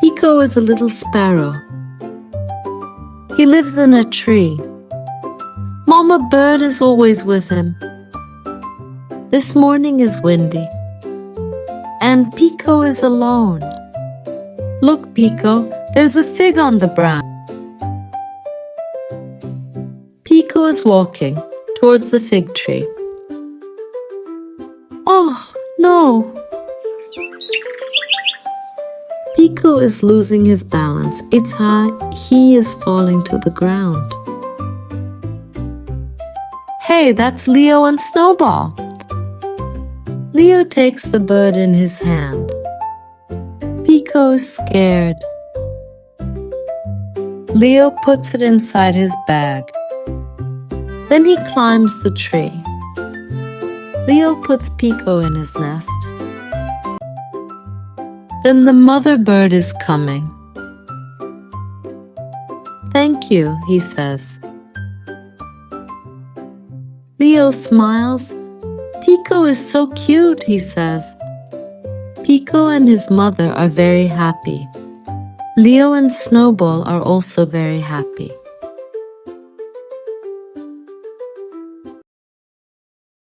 Piko is a little sparrow. He lives in a tree. Mama bird is always with him. This morning is windy, and Piko is alone. Look, Piko, there's a fig on the branch. Piko is walking towards the fig tree. Oh, no! Piko is losing his balance. It's high. He is falling to the ground. Hey, that's Leo and Snowball. Leo takes the bird in his hand. Piko is scared. Leo puts it inside his bag. Then he climbs the tree. Leo puts Piko in his nest. Then the mother bird is coming. Thank you, he says. Leo smiles. Piko is so cute, he says. Piko and his mother are very happy. Leo and Snowball are also very happy.